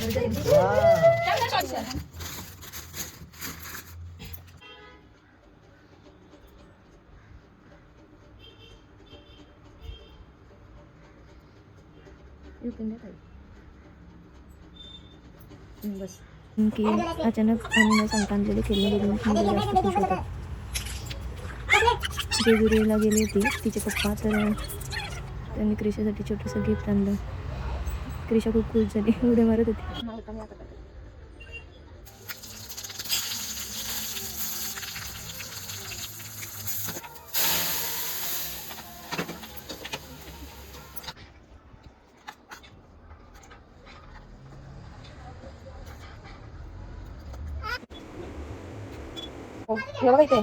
बस की अचानक आणि न सांगता आणलेले खेळणे बघून मुलं जास्त खुश होतात. जेजुरीला गेली होती तिचे पप्पा, तर त्यांनी क्रिशासाठी छोटंसं गिफ्ट आणलं. क्रिशा खूप खुश झाली, उड्या मारत होती. हे बघा इथे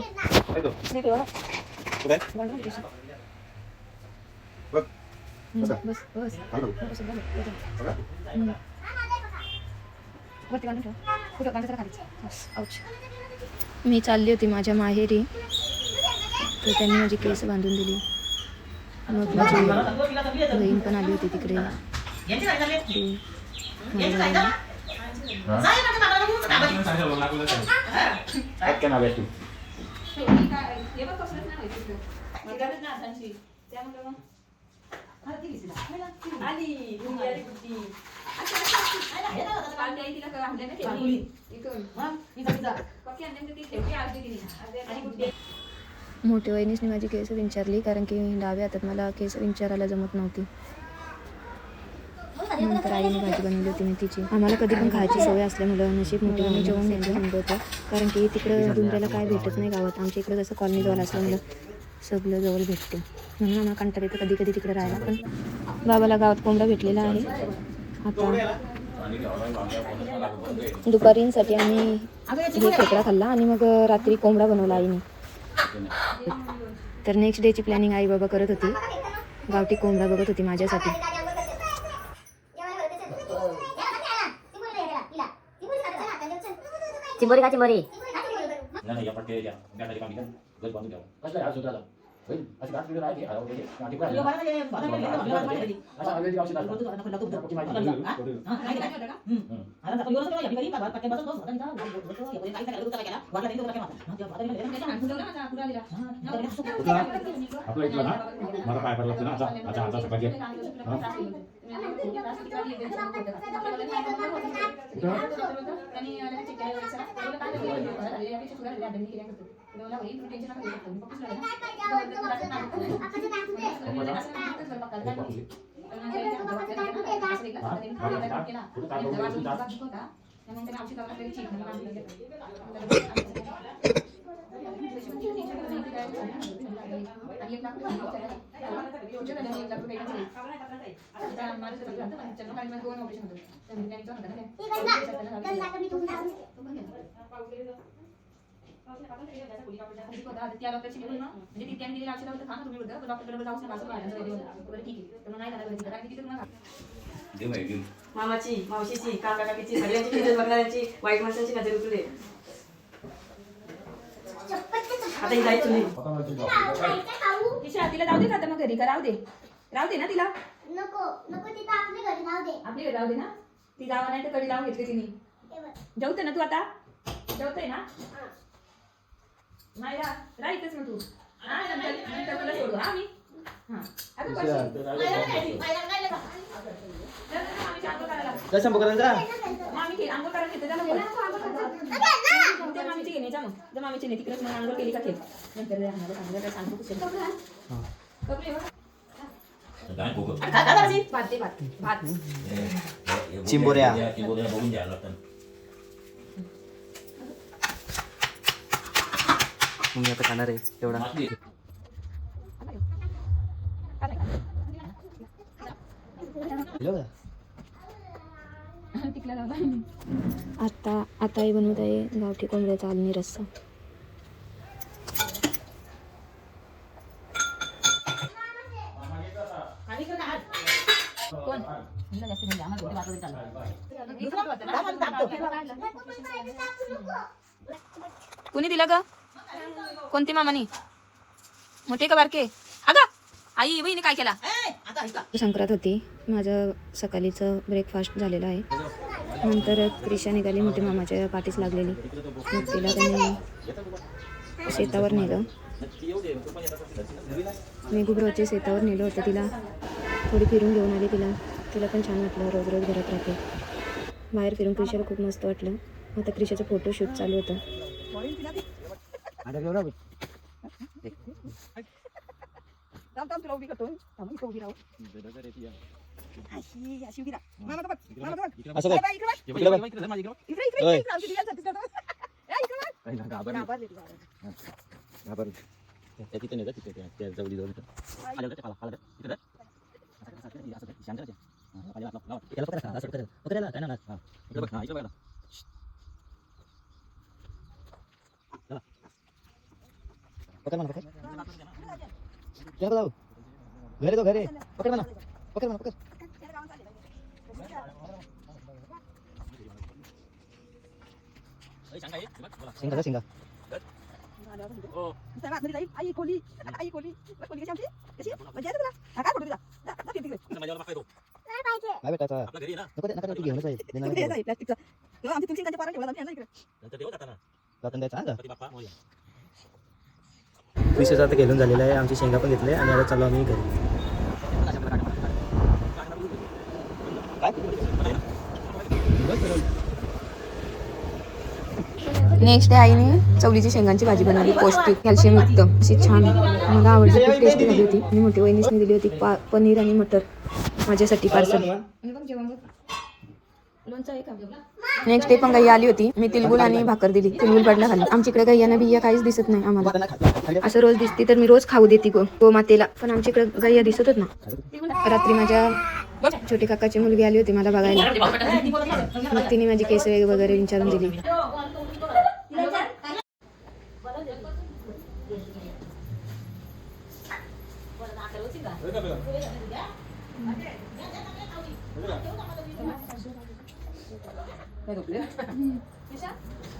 मी चालली होती माझ्या माहेरी, तर त्यांनी माझी केस बांधून दिली. मग माझी बहीण पण आली होती तिकडे. मोठ्या वहिनीसने माझी केस विंचारली, कारण की डाव्या हातात मला केस विंचारायला जमत नव्हती. नंतर आईने भाजी बनवली होती मेथीची. आम्हाला कधी पण खायची सवय असल्यामुळं नशीब मोठी वहिनी जेवण त्यांचं थांबलं होतं, कारण की तिकडं डुंबऱ्याला काय भेटत नाही गावात. आमच्या इकडं जसं कॉलनी जवळ असल्यामुळं सगळं जवळ भेटते, म्हणून आम्हाला कंटाळा येतं कधी कधी तिकडे राहायला. पण बाबाला गावात कोंबडा भेटलेला आहे. आता दुपारींसाठी आम्ही खेकडा खाल्ला आणि मग रात्री कोंबडा बनवला आईने. तर नेक्स्ट डेची प्लॅनिंग आई बाबा करत होती. गावठी कोंबडा बघत होती माझ्यासाठी. चिंबोरी का चिंबोरी मला काय करायला लागतं ना आता सकाळची मामाची, मावशीची, काका काकीची, सगळ्यांची किंमत बघणाऱ्यांची, वाईट माणसांची नजर उतरले. आता ही जायचं नाही. तिला जाऊ दे आता मग घरी का राहू दे ना तिला. नको नको तिथं आपल्या घरी राहू दे. आपली घरी राहू दे ना. ती जावं नाही तर कडी लावून घेतली तिने. जेवते ना तू आता. जेवते ना. नाही राहायचंच मग तू. नंतर तुला सोडू हा मी. मामीची घेण्याचा मग मामीची नाही तिकडेच मग अंघोळ केली का खेळ नंतर सांगतो चिंबोऱ्या मी आता खाणार आहे एवढा. आता आई बनवत आहे गावठी कोंबड्याचा आलणी रस्सा. कुणी दिला ग? कोणती मामानी? मोठे का बारके? अगं आई बहिणी काय केला? संक्रांत होती. माझं सकाळीचं ब्रेकफास्ट झालेलं आहे. नंतर क्रिशा निघाली मोठी मामाच्या पाठीस लागलेली. मग तिला त्यांनी शेतावर नेलं. मेघुब्रोच्या शेतावर नेलं होतं तिला. थोडी फिरून घेऊन आली तिला. तिला पण छान वाटलं, रोज रोज घरात राहते. बाहेर फिरून क्रिशाला खूप मस्त वाटलं. आता क्रिशाचं फोटोशूट चालू होतं. घरे तो घरे पकड़ मना पकड़ मना पकड़ सिंगा सिंगा काय भेटायचा नका तू घेऊनच आहे जाताना द्यायचा विशेष आता घेऊन झालेला आहे. आमची शेंगा पण घेतले आणि आता चालू आम्ही घरी. नेक्स्ट डे आईने चवलीची शेंगांची भाजी बनवली, पौष्टिक कॅल्शियम युक्त अशी छान. मला आवडली, खूप टेस्टी झाली होती. आणि मोठी वहिनीसने दिली होती पनीर आणि मटर माझ्यासाठी पार्सल. नेक्स्ट डे पण गैया आली होती. मी तिलगुल आणि भाकर दिली. तिलगुल पडला खाली. आमच्याकडे गैयाना बिया काहीच दिसत नाही आम्हाला. असं रोज दिसती तर मी रोज खाऊ देते गो मातेला, पण आमच्याकडे गैया दिसतच ना. रात्री माझ्या छोटी काकाची मुलगी आली होती मला बघायला. मग तिने माझी केस वगैरे विचारून दिली.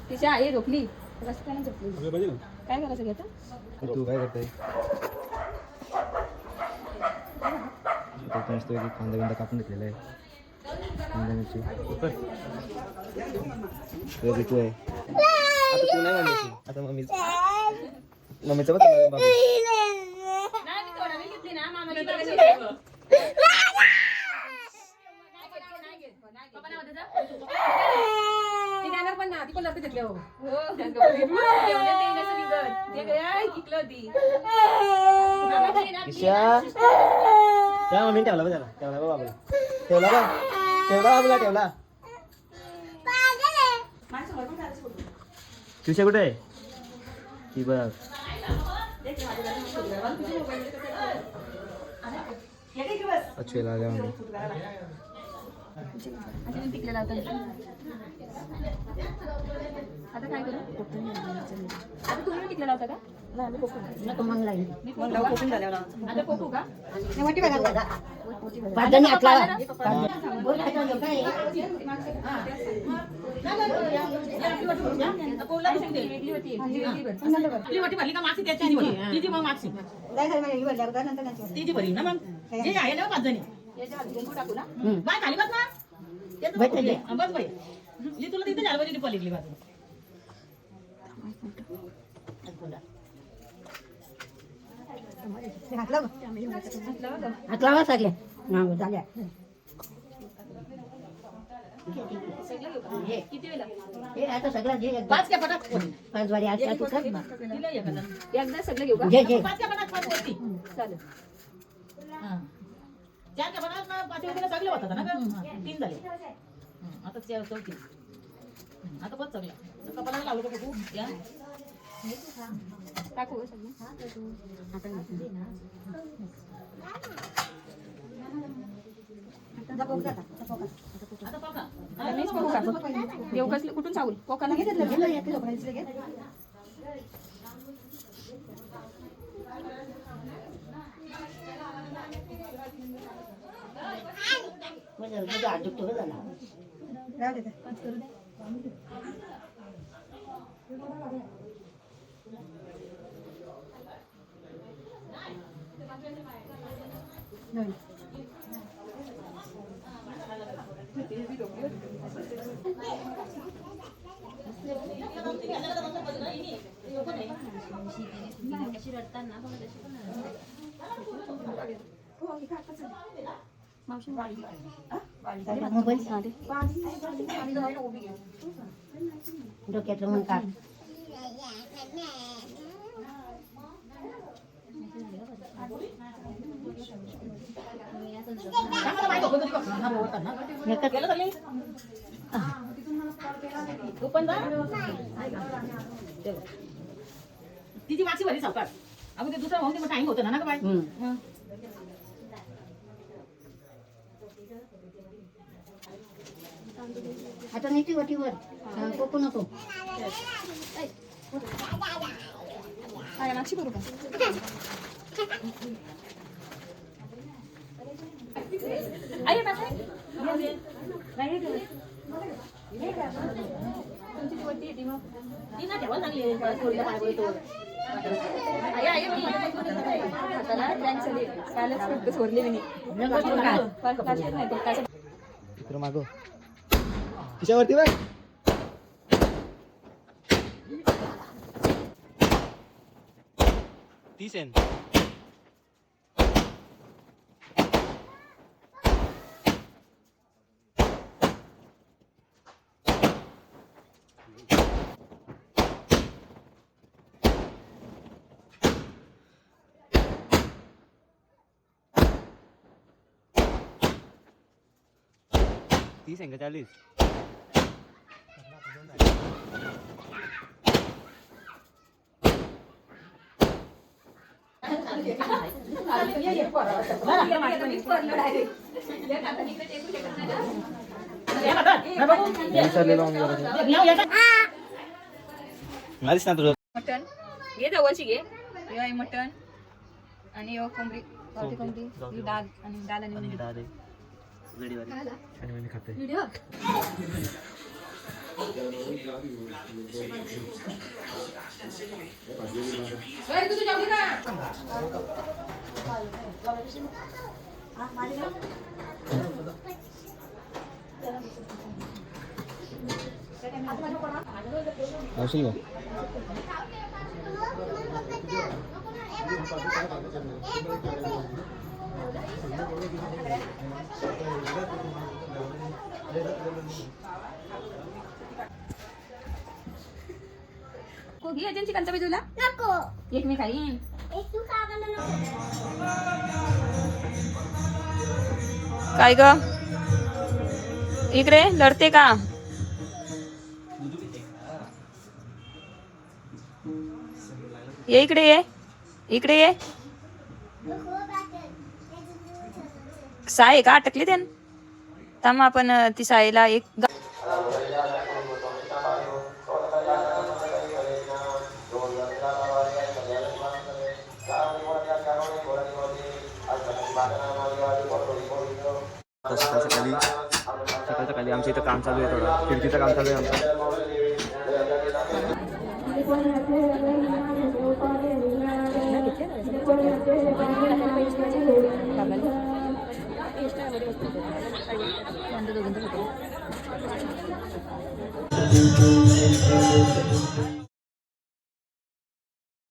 तिच्या आई झोपली काय करायचं घेता. तू काय करते कांदा बिंदा कापून घेतलेला आहे. कांदा मिरची तू आहे आता. तू नाही मम्मीची आता मम्मीचं बघ बाबू. त्या मम्मीने ठेवला बघ त्याला. ठेवला बघ बाबूला. ठेवला बघ. ठेवला बाबूला. ठेवला. तुझ्या कुठे आहे ती बघ. अच्छा आल्या मम्मी. आता काय करू. आता तुम्ही टिकलेला होता का. आता कोकू का. तुला तिथे झालं पाहिजे पलीकडली बाजू. हातलावा सगळे झाल्या. हे आता सगळं जे पाच क्या पटाक पाच वारी आज तू कर ना. एकदा सगळं घेऊ का. जे जे पाच क्या पटाक पाच वरती. चालेल. चार क्या पटाक ना पाच वरती सगळे होतात ना ग. तीन झाले. आता चौथी. आता पाच सगळे कपाला लावलं का बघू या. टाकू सगळं. आता बघा. मीच बघू का. देऊ कसलं कुठून सांगू कोकाला मोबाईल डोक्यातलं मग काढ. तिची मागची भरी सावकार अगं ते दुसरं होऊन टाइम होतं ना बाय. आता नीती वटीवर कोकू नको. नाक्षी करू का इकडं मागो तिच्यावरती बघ. ती सेन तीस आहे का 40? मारीस ना तुझं. मटन घे जवळची घे. हे आहे मटन आणि कोंबडी गावठी कोंबडी ही डाळ आणि डाळ आणि मुंगी. आणि मी खाते. व्हिडिओ औषध घ्या. को घे अजून चिकनच्या बाजूला नको एक मी खाईन. काय ग इकडे लढते का? ये इकडे ये इकडे ये. साय का अटकली त्यान थांब आपण ती सायला एक सकाळच्या खाली आमच्या इथं काम चालू आहे. थोडं खिडकीचं काम चालू आहे आमचं. दोघांचं